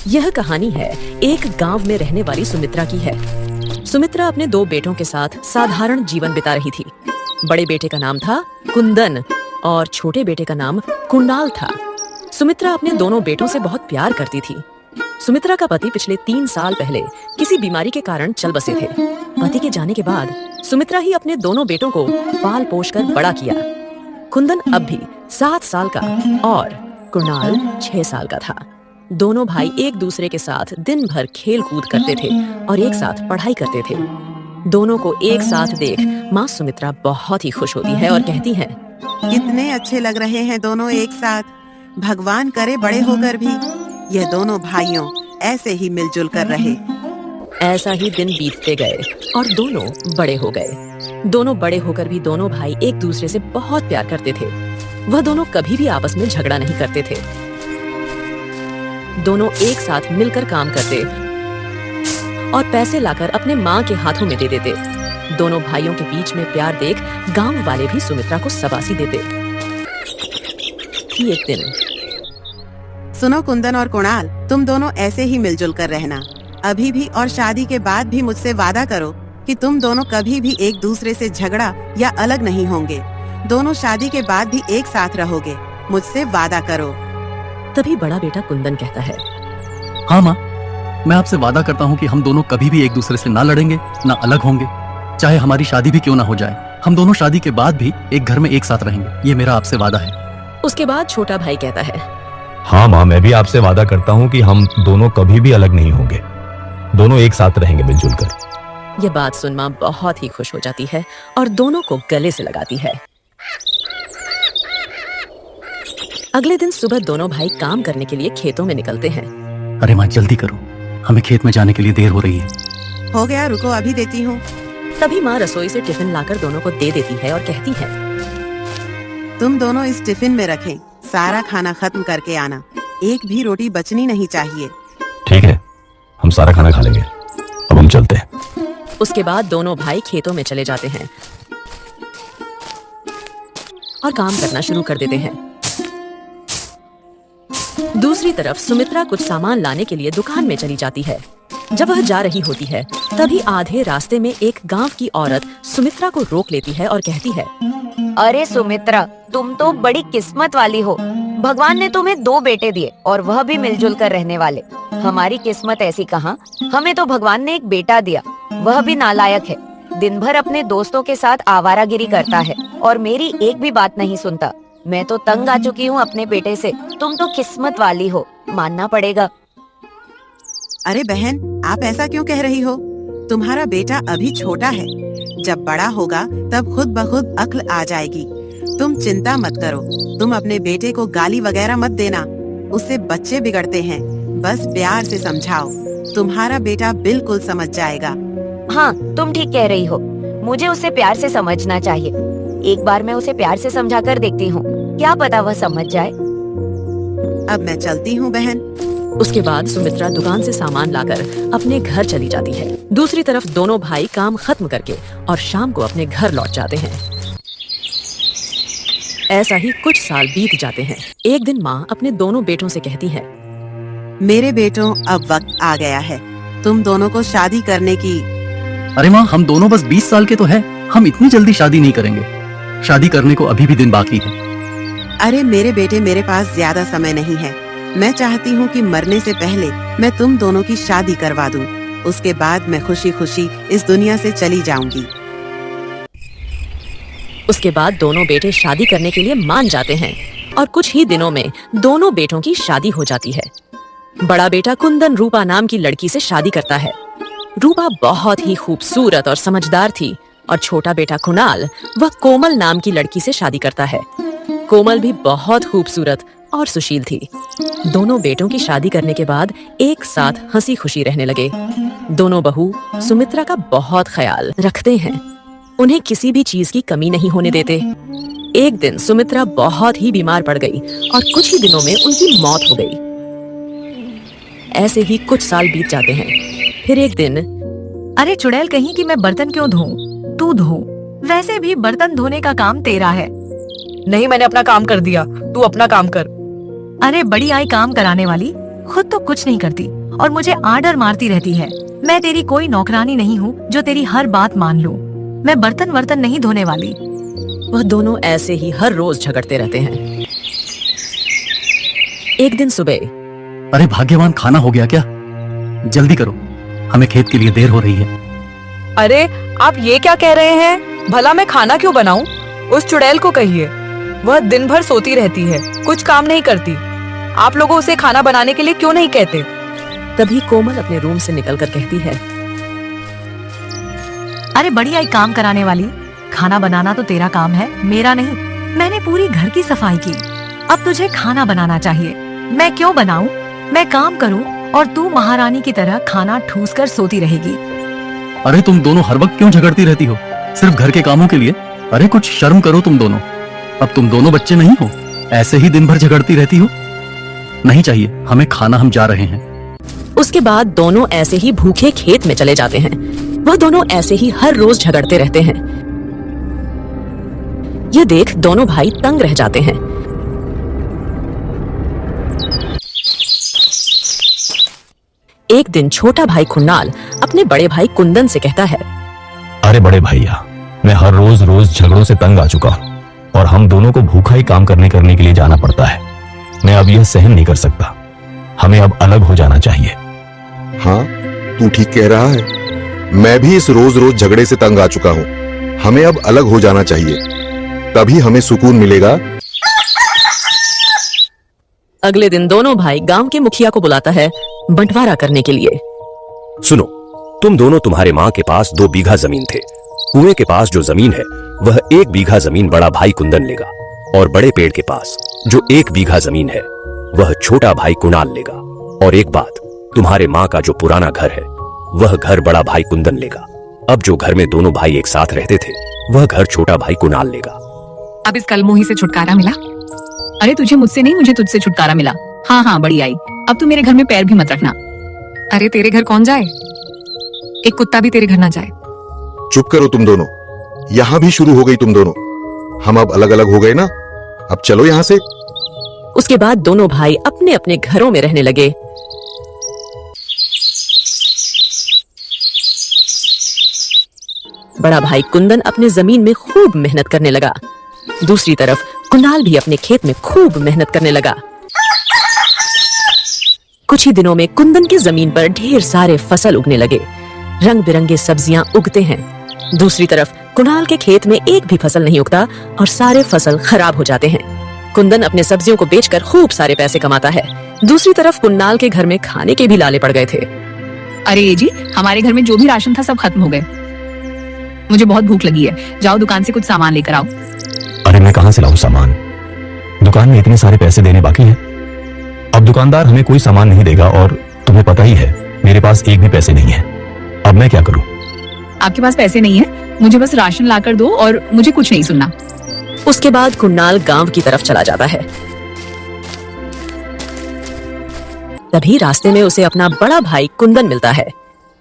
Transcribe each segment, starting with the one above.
यह कहानी है एक गांव में रहने वाली सुमित्रा की है। सुमित्रा अपने दो बेटों के साथ साधारण जीवन बिता रही थी। बड़े बेटे का नाम था कुंदन और छोटे बेटे का नाम कुणाल था। सुमित्रा अपने दोनों बेटों से बहुत प्यार करती थी। सुमित्रा का पति पिछले 3 साल पहले किसी बीमारी के कारण चल बसे थे। पति के जाने के बाद सुमित्रा ही अपने दोनों बेटों को पाल पोष कर बड़ा किया। कुंदन अब भी 7 साल का और कुणाल 6 साल का था। दोनों भाई एक दूसरे के साथ दिन भर खेल कूद करते थे और एक साथ पढ़ाई करते थे। दोनों को एक साथ देख माँ सुमित्रा बहुत ही खुश होती है और कहती है, कितने अच्छे लग रहे हैं दोनों एक साथ। भगवान करे बड़े होकर भी यह दोनों भाइयों ऐसे ही मिलजुल कर रहे। ऐसा ही दिन बीतते गए और दोनों बड़े हो गए। दोनों बड़े होकर भी दोनों भाई एक दूसरे से बहुत प्यार करते थे। वह दोनों कभी भी आपस में झगड़ा नहीं करते थे। दोनों एक साथ मिलकर काम करते और पैसे लाकर अपने माँ के हाथों में दे देते। दोनों भाइयों के बीच में प्यार देख गांव वाले भी सुमित्रा को शाबाशी देते। एक दिन, सुनो कुंदन और कुणाल, तुम दोनों ऐसे ही मिलजुल कर रहना। अभी भी और शादी के बाद भी मुझसे वादा करो कि तुम दोनों कभी भी एक दूसरे से झगड़ा या अलग नहीं होंगे। दोनों शादी के बाद भी एक साथ रहोगे। मुझसे वादा करो। तभी बड़ा बेटा कुंदन कहता है, हाँ माँ, मैं आपसे वादा करता हूँ कि हम दोनों कभी भी एक दूसरे से ना लड़ेंगे, ना अलग होंगे। चाहे हमारी शादी भी क्यों ना हो जाए, हम दोनों शादी के बाद भी एक घर में एक साथ रहेंगे। ये मेरा आपसे वादा है। उसके बाद छोटा भाई कहता है, हाँ माँ, मैं भी आपसे वादा करता हूँ कि हम दोनों कभी भी अलग नहीं होंगे। दोनों एक साथ रहेंगे मिलजुल कर। यह बात सुन माँ बहुत ही खुश हो जाती है और दोनों को गले से लगाती है। अगले दिन सुबह दोनों भाई काम करने के लिए खेतों में निकलते हैं। अरे माँ, जल्दी करो, हमें खेत में जाने के लिए देर हो रही है। हो गया, रुको अभी देती हूँ। तभी माँ रसोई से टिफिन लाकर दोनों को दे देती है और कहती है, तुम दोनों इस टिफिन में रखें। सारा खाना खत्म करके आना। एक भी रोटी बचनी नहीं चाहिए। ठीक है, हम सारा खाना खा लेंगे। अब हम चलते हैं। उसके बाद दोनों भाई खेतों में चले जाते हैं और काम करना शुरू कर देते हैं। दूसरी तरफ सुमित्रा कुछ सामान लाने के लिए दुकान में चली जाती है। जब वह जा रही होती है तभी आधे रास्ते में एक गांव की औरत सुमित्रा को रोक लेती है और कहती है, अरे सुमित्रा, तुम तो बड़ी किस्मत वाली हो। भगवान ने तुम्हें 2 बेटे दिए और वह भी मिलजुल कर रहने वाले। हमारी किस्मत ऐसी कहाँ, हमें तो भगवान ने एक बेटा दिया, वह भी नालायक है। दिन भर अपने दोस्तों के साथ आवारागिरी करता है और मेरी एक भी बात नहीं सुनता। मैं तो तंग आ चुकी हूँ अपने बेटे से। तुम तो किस्मत वाली हो, मानना पड़ेगा। अरे बहन, आप ऐसा क्यों कह रही हो? तुम्हारा बेटा अभी छोटा है। जब बड़ा होगा तब खुद ब खुद अक्ल आ जाएगी। तुम चिंता मत करो। तुम अपने बेटे को गाली वगैरह मत देना, उससे बच्चे बिगड़ते हैं। बस प्यार से समझाओ, तुम्हारा बेटा बिल्कुल समझ जाएगा। हाँ, तुम ठीक कह रही हो। मुझे उसे प्यार से समझना चाहिए। एक बार मैं उसे प्यार से समझा कर देखती हूँ, क्या पता वह समझ जाए। अब मैं चलती हूँ बहन। उसके बाद सुमित्रा दुकान से सामान लाकर अपने घर चली जाती है। दूसरी तरफ दोनों भाई काम खत्म करके और शाम को अपने घर लौट जाते हैं। ऐसा ही कुछ साल बीत जाते हैं। एक दिन माँ अपने दोनों बेटों से कहती है, मेरे बेटों, अब वक्त आ गया है तुम दोनों को शादी करने की। अरे माँ, हम दोनों बस 20 साल के तो हैं। हम इतनी जल्दी शादी नहीं करेंगे। शादी करने को अभी भी दिन बाकी है। अरे मेरे बेटे, मेरे पास ज्यादा समय नहीं है। मैं चाहती हूँ कि मरने से पहले मैं तुम दोनों की शादी करवा दूं। उसके बाद मैं खुशी खुशी इस दुनिया से चली जाऊंगी। उसके बाद दोनों बेटे शादी करने के लिए मान जाते हैं और कुछ ही दिनों में दोनों बेटों की शादी हो जाती है। बड़ा बेटा कुंदन रूपा नाम की लड़की से शादी करता है। रूपा बहुत ही खूबसूरत और समझदार थी और छोटा बेटा कुणाल वह कोमल नाम की लड़की से शादी करता है। कोमल भी बहुत खूबसूरत और सुशील थी। दोनों बेटों की शादी करने के बाद एक साथ हंसी खुशी रहने लगे। दोनों बहू सुमित्रा का बहुत ख्याल रखते हैं। उन्हें किसी भी चीज की कमी नहीं होने देते। एक दिन सुमित्रा बहुत ही बीमार पड़ गई और कुछ ही दिनों में उनकी मौत हो गई। ऐसे ही कुछ साल बीत जाते हैं। फिर एक दिन, अरे चुड़ैल कहीं कि मैं बर्तन क्यों धोऊं? तू धो। वैसे भी बर्तन धोने का काम तेरा है। नहीं, मैंने अपना काम कर दिया, तू अपना काम कर। अरे बड़ी आई काम कराने वाली, खुद तो कुछ नहीं करती और मुझे आर्डर मारती रहती है। मैं तेरी कोई नौकरानी नहीं हूँ जो तेरी हर बात मान लूं। मैं बर्तन वर्तन नहीं धोने वाली। वह दोनों ऐसे ही हर रोज झगड़ते रहते हैं। एक दिन सुबह अरे भाग्यवान, खाना हो गया क्या? जल्दी करो, हमें खेत के लिए देर हो रही है। अरे आप ये क्या कह रहे हैं? भला मैं खाना क्यों बनाऊं? उस चुड़ैल को कहिए, वह दिन भर सोती रहती है, कुछ काम नहीं करती। आप लोगों उसे खाना बनाने के लिए क्यों नहीं कहते? तभी कोमल अपने रूम से निकलकर कहती है, अरे बढ़िया ही काम कराने वाली, खाना बनाना तो तेरा काम है, मेरा नहीं। मैंने पूरी घर की सफाई की, अब तुझे खाना बनाना चाहिए। मैं क्यों बनाऊं? मैं काम करूं और तू महारानी की तरह खाना ठूस कर सोती रहेगी। अरे तुम दोनों हर वक्त क्यों झगड़ती रहती हो, सिर्फ घर के कामों के लिए? अरे कुछ शर्म करो तुम दोनों। अब तुम दोनों बच्चे नहीं हो, ऐसे ही दिन भर झगड़ती रहती हो। नहीं चाहिए हमें खाना, हम जा रहे हैं। उसके बाद दोनों ऐसे ही भूखे खेत में चले जाते हैं। वह दोनों ऐसे ही हर रोज झगड़ते रहते हैं। यह देख दोनों भाई तंग रह जाते हैं। एक दिन छोटा भाई कुणाल अपने बड़े भाई कुंदन से कहता है, अरे बड़े भैया, मैं हर रोज रोज झगड़ों से तंग आ चुका हूँ और हम दोनों को भूखा ही काम करने के लिए जाना पड़ता है। मैं अब यह सहन नहीं कर सकता, हमें अब अलग हो जाना चाहिए। हाँ, तू ठीक कह रहा है। मैं भी इस रोज रोज झगड़े से तंग आ चुका हूँ। हमें अब अलग हो जाना चाहिए, तभी हमें सुकून मिलेगा। अगले दिन दोनों भाई गांव के मुखिया को बुलाता है बंटवारा करने के लिए। सुनो, तुम दोनों, तुम्हारे माँ के पास 2 बीघा जमीन थे। कुएं के पास जो जमीन है वह 1 बीघा जमीन बड़ा भाई कुंदन लेगा, और बड़े पेड़ के पास जो 1 बीघा जमीन है वह छोटा भाई कुणाल लेगा। और एक बात, तुम्हारे माँ का जो पुराना घर है वह घर बड़ा भाई कुंदन लेगा। अब जो घर में दोनों भाई एक साथ रहते थे वह घर छोटा भाई कुणाल लेगा। अब इस कलमोही से छुटकारा मिला। अरे तुझे मुझसे नहीं, मुझे तुझसे छुटकारा मिला। हाँ हाँ, बड़ी आई। अब तू मेरे घर में पैर भी मत रखना। अरे तेरे घर कौन जाए? एक कुत्ता भी तेरे घर ना जाए। चुप करो तुम दोनों, यहाँ भी शुरू हो गई तुम दोनों। हम अब अलग अलग हो गए ना, अब चलो यहाँ से। उसके बाद दोनों भाई अपने अपने घरों में रहने लगे। बड़ा भाई कुंदन अपने जमीन में खूब मेहनत करने लगा। दूसरी तरफ कुणाल भी अपने खेत में खूब मेहनत करने लगा। कुछ ही दिनों में कुंदन की जमीन पर ढेर सारे फसल उगने लगे। रंग बिरंगे सब्जियां उगते हैं। दूसरी तरफ कुणाल के खेत में एक भी फसल नहीं उगता और सारे फसल खराब हो जाते हैं। कुंदन अपने सब्जियों को बेचकर खूब सारे पैसे कमाता है। दूसरी तरफ कुणाल के घर में खाने के भी लाले पड़ गए थे। अरे ये जी, हमारे घर में जो भी राशन था सब खत्म हो गए। मुझे बहुत भूख लगी है, जाओ दुकान से कुछ सामान लेकर आओ। अरे मैं कहां से लाऊं सामान? दुकान में इतने सारे पैसे देने बाकी हैं। अब दुकानदार हमें कोई सामान नहीं देगा और तुम्हें पता ही है मेरे पास एक भी पैसे नहीं है। अब मैं क्या करूं? आपके पास पैसे नहीं है, मुझे बस राशन लाकर दो और मुझे कुछ नहीं सुनना। उसके बाद कुणाल गांव की तरफ चला जाता है। तभी रास्ते में उसे अपना बड़ा भाई कुंदन मिलता है।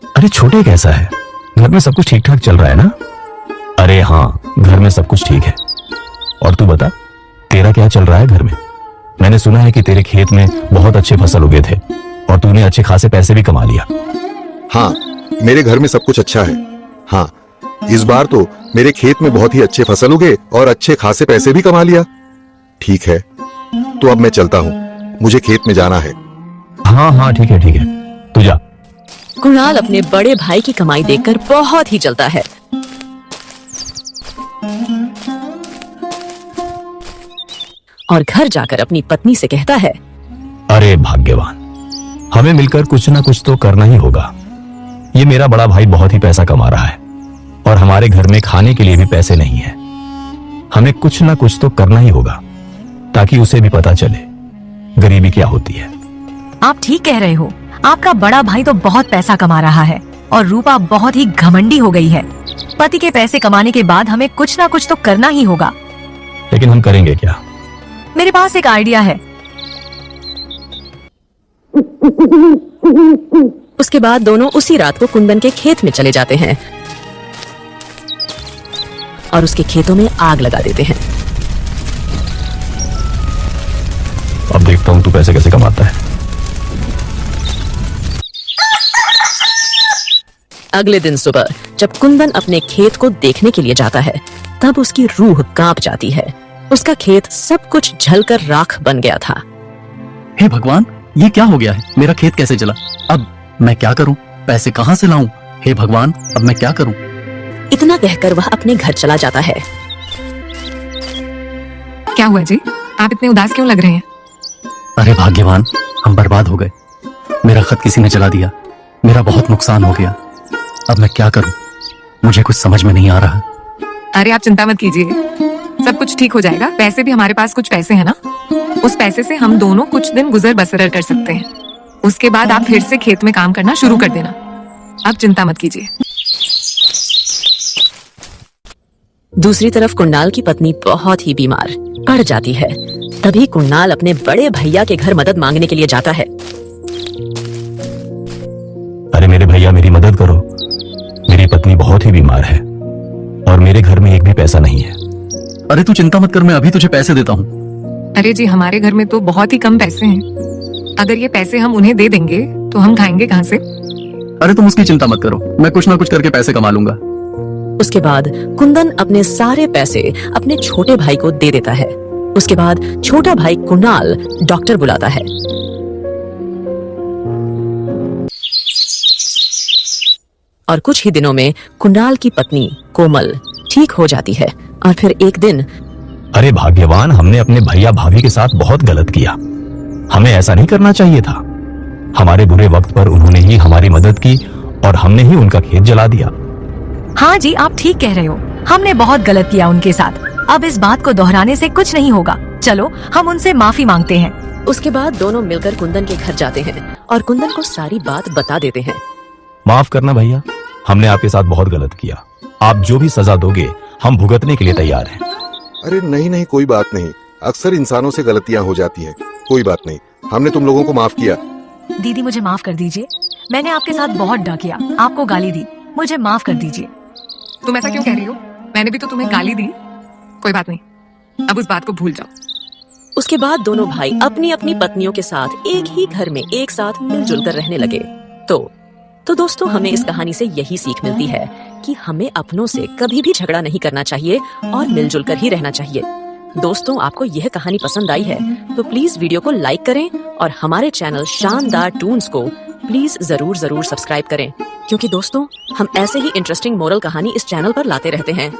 अरे छोटे, कैसा है? घर में सब कुछ ठीक ठाक चल रहा है ना? अरे हाँ, घर में सब कुछ ठीक है। और तू बता, तेरा क्या चल रहा है घर में? मैंने सुना है कि तेरे खेत में बहुत अच्छे फसल उगे थे और तूने अच्छे खासे पैसे भी कमा लिया। हाँ, मेरे घर में सब कुछ अच्छा है। हाँ, इस बार तो मेरे खेत में बहुत ही अच्छे फसल उगे और अच्छे खासे पैसे भी कमा लिया। ठीक है, तो अब मैं चलता हूँ, मुझे खेत में जाना है। हाँ हाँ, ठीक है ठीक है, तू जा। कुणाल अपने बड़े भाई की कमाई देखकर बहुत ही जलता है। और घर जाकर अपनी पत्नी से कहता है, अरे भाग्यवान, हमें मिलकर कुछ ना कुछ तो करना ही होगा। ये मेरा बड़ा भाई बहुत ही पैसा कमा रहा है और हमारे घर में खाने के लिए भी पैसे नहीं है। हमें कुछ ना कुछ तो करना ही होगा ताकि उसे भी पता चले गरीबी क्या होती है। आप ठीक कह रहे हो, आपका बड़ा भाई तो बहुत पैसा कमा रहा है और रूपा बहुत ही घमंडी हो गई है। पति के पैसे कमाने के बाद हमें कुछ ना कुछ तो करना ही होगा। लेकिन हम करेंगे क्या? मेरे पास एक आइडिया है। उसके बाद दोनों उसी रात को कुंदन के खेत में चले जाते हैं और उसके खेतों में आग लगा देते हैं। अब देखता हूं तू पैसे कैसे कमाता है। अगले दिन सुबह जब कुंदन अपने खेत को देखने के लिए जाता है, तब उसकी रूह कांप जाती है। उसका खेत सब कुछ जलकर राख बन गया था। हे भगवान, ये क्या हो गया है? मेरा खेत कैसे जला? अब मैं क्या करूं? पैसे कहां से लाऊं? हे भगवान, अब मैं क्या करूं? इतना कहकर वह अपने घर चला जाता है। क्या हुआ जी, आप इतने उदास क्यों लग रहे हैं? अरे भाग्यवान, हम बर्बाद हो गए। मेरा खत किसी ने जला दिया। मेरा बहुत नुकसान हो गया। अब मैं क्या करूं? मुझे कुछ समझ में नहीं आ रहा। अरे आप चिंता मत कीजिए, सब कुछ ठीक हो जाएगा। पैसे भी हमारे पास कुछ पैसे हैं ना, उस पैसे से हम दोनों कुछ दिन गुजर बसर कर सकते हैं। उसके बाद आप फिर से खेत में काम करना शुरू कर देना। अब चिंता मत कीजिए। दूसरी तरफ कुणाल की पत्नी बहुत ही बीमार पड़ जाती है। तभी कुणाल अपने बड़े भैया के घर मदद मांगने के लिए जाता है। अरे मेरे भैया, मेरी मदद करो। मेरी पत्नी बहुत ही बीमार है और मेरे घर में एक भी पैसा नहीं है। अरे तू चिंता मत कर, मैं अभी तुझे पैसे देता हूँ। अरे जी, हमारे घर में तो बहुत ही कम पैसे हैं। अगर ये पैसे हम उन्हें दे देंगे तो हम खाएंगे कहाँ से? अरे तुम उसकी चिंता मत करो, मैं कुछ ना कुछ करके पैसे कमा लूंगा। उसके बाद कुंदन अपने सारे पैसे अपने छोटे भाई को दे देता है। उसके बाद छोटा भाई कुणाल डॉक्टर बुलाता है। और कुछ ही दिनों में कुणाल की पत्नी कोमल ठीक हो जाती है। और फिर एक दिन, अरे भाग्यवान, हमने अपने भैया भाभी के साथ बहुत गलत किया। हमें ऐसा नहीं करना चाहिए था। हमारे बुरे वक्त पर उन्होंने ही हमारी मदद की और हमने ही उनका खेत जला दिया। हाँ जी, आप ठीक कह रहे हो। हमने बहुत गलत किया उनके साथ। अब इस बात को दोहराने से कुछ नहीं होगा। चलो हम उनसे माफी मांगते हैं। उसके बाद दोनों मिलकर कुंदन के घर जाते हैं और कुंदन को सारी बात बता देते हैं। माफ करना भैया, हमने आपके साथ बहुत गलत किया। आप जो भी सजा दोगे हम भुगतने के लिए तैयार हैं। अरे नहीं नहीं, कोई बात नहीं। अक्सर इंसानों से गलतियां हो जाती हैं। कोई बात नहीं, हमने तुम लोगों को माफ किया। दीदी मुझे माफ कर दीजिए। मैंने आपके साथ बहुत डा किया, आपको गाली दी। मुझे माफ कर दीजिए। तुम ऐसा क्यों कह रही हो? मैंने भी तो तुम्हें गाली दी। कोई बात नहीं, अब उस बात को भूल जाओ। उसके बाद दोनों भाई अपनी अपनी पत्नियों के साथ एक ही घर में एक साथ मिलजुल कर रहने लगे। तो दोस्तों, हमें इस कहानी से यही सीख मिलती है कि हमें अपनों से कभी भी झगड़ा नहीं करना चाहिए और मिलजुल कर ही रहना चाहिए। दोस्तों, आपको यह कहानी पसंद आई है तो प्लीज वीडियो को लाइक करें और हमारे चैनल शानदार टून्स को प्लीज जरूर सब्सक्राइब करें, क्योंकि दोस्तों हम ऐसे ही इंटरेस्टिंग मोरल कहानी इस चैनल पर लाते रहते हैं।